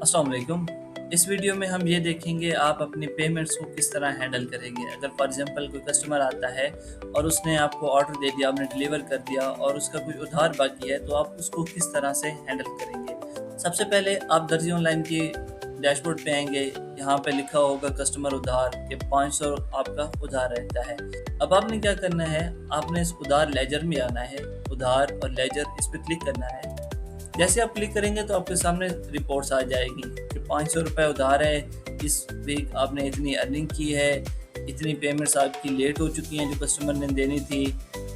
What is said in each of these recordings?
अस्सलाम वालेकुम। इस वीडियो में हम ये देखेंगे आप अपनी पेमेंट्स को किस तरह हैंडल करेंगे। अगर फॉर एग्जांपल कोई कस्टमर आता है और उसने आपको ऑर्डर दे दिया, आपने डिलीवर कर दिया और उसका कोई उधार बाकी है, तो आप उसको किस तरह से हैंडल करेंगे। सबसे पहले आप दर्जी ऑनलाइन की डैशबोर्ड पे आएंगे। यहाँ पे लिखा होगा कस्टमर उधार के 500 आपका उधार रहता है। अब आपने क्या करना है, आपने इस उधार लेजर में आना है। उधार और लेजर इस पर क्लिक करना है। जैसे आप क्लिक करेंगे तो आपके सामने रिपोर्ट्स आ जाएगी कि 500 रुपये उधार है, इस वीक आपने इतनी अर्निंग की है, इतनी पेमेंट्स आपकी लेट हो चुकी हैं जो कस्टमर ने देनी थी,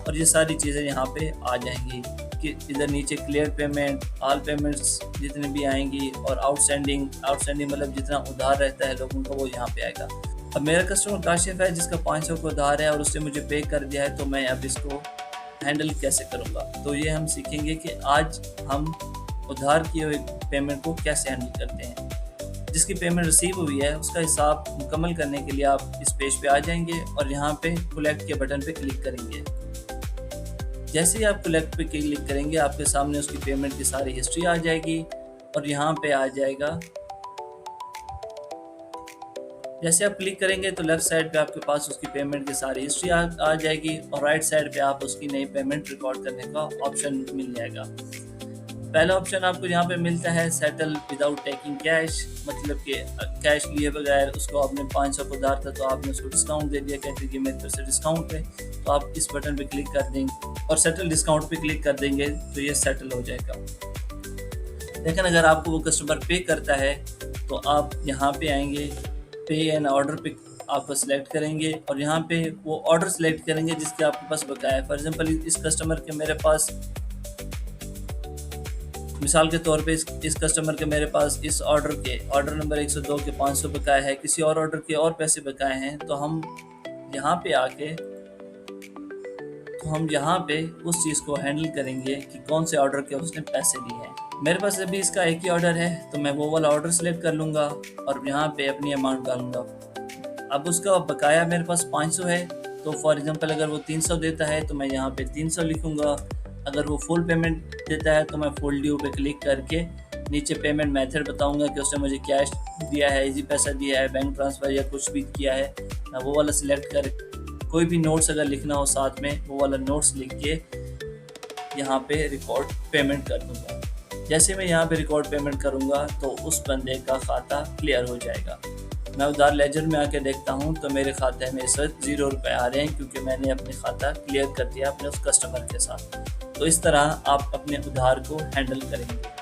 और ये सारी चीज़ें यहाँ पे आ जाएंगी कि इधर नीचे क्लियर पेमेंट, ऑल पेमेंट्स जितनी भी आएंगी, और आउटस्टैंडिंग मतलब जितना उधार रहता है लोगों का वो यहाँ पे आएगा। अब मेरा कस्टमर काशिफ है जिसका 500 का उधार है और उसने मुझे पे कर दिया है, तो मैं अब इसको हैंडल कैसे करूँगा। तो ये हम सीखेंगे कि आज हम उधार किए हुए पेमेंट को कैसे हैंडल करते हैं। जिसकी पेमेंट रिसीव हुई है उसका हिसाब मुकम्मल करने के लिए आप इस पेज पे आ जाएंगे और यहाँ पे कलेक्ट के बटन पे क्लिक करेंगे। जैसे ही आप कलेक्ट पे क्लिक करेंगे आपके सामने उसकी पेमेंट की सारी हिस्ट्री आ जाएगी और यहाँ पे आ जाएगा। जैसे आप क्लिक करेंगे तो लेफ्ट साइड पे आपके पास उसकी पेमेंट की सारी हिस्ट्री आ जाएगी और राइट साइड पे आप उसकी नई पेमेंट रिकॉर्ड करने का ऑप्शन मिल जाएगा। पहला ऑप्शन आपको यहाँ पे मिलता है सेटल विदाउट टेकिंग कैश, मतलब कि कैश लिए बगैर उसको आपने 500 को उधार था तो आपने उसको डिस्काउंट दे दिया, कहते कि मेरे तरफ से डिस्काउंट है, तो आप इस बटन पे क्लिक कर देंगे और सेटल डिस्काउंट पे क्लिक कर देंगे तो ये सेटल हो जाएगा। लेकिन अगर आपको वो कस्टमर पे करता है तो आप यहाँ पे आएंगे, पे एंड ऑर्डर पे आपको सिलेक्ट करेंगे और यहाँ पे वो ऑर्डर सिलेक्ट करेंगे जिसके आपके पास बकाया है। फॉर एग्जांपल इस कस्टमर के मेरे पास, मिसाल के तौर पे इस कस्टमर के मेरे पास इस ऑर्डर नंबर 102 के 500 बकाया है, किसी और ऑर्डर के और पैसे बकाए हैं, तो हम यहाँ पे आके उस चीज़ को हैंडल करेंगे कि कौन से ऑर्डर के उसने पैसे लिए हैं। मेरे पास अभी इसका एक ही ऑर्डर है तो मैं वो वाला ऑर्डर सेलेक्ट कर लूँगा और यहाँ पे अपनी अमाउंट डालूँगा। अब उसका बकाया मेरे पास 500 है, तो फॉर एग्जांपल अगर वो 300 देता है तो मैं यहाँ पे 300 लिखूँगा। अगर वो फुल पेमेंट देता है तो मैं फुल ड्यू पे क्लिक करके नीचे पेमेंट मेथड बताऊँगा कि उसने मुझे कैश दिया है, इजी पैसा दिया है, बैंक ट्रांसफ़र या कुछ भी किया है। मैं वो वाला सिलेक्ट कर, कोई भी नोट्स अगर लिखना हो साथ में वो वाला नोट्स लिख के यहाँ पे रिकॉर्ड पेमेंट कर दूँगा। जैसे मैं यहाँ पे रिकॉर्ड पेमेंट करूँगा तो उस बंदे का खाता क्लियर हो जाएगा। मैं उधार लेजर में आके देखता हूँ तो मेरे खाते में इस वक्त 0 रुपये आ रहे हैं क्योंकि मैंने अपने खाता क्लियर कर दिया अपने उस कस्टमर के साथ। तो इस तरह आप अपने उधार को हैंडल करेंगे।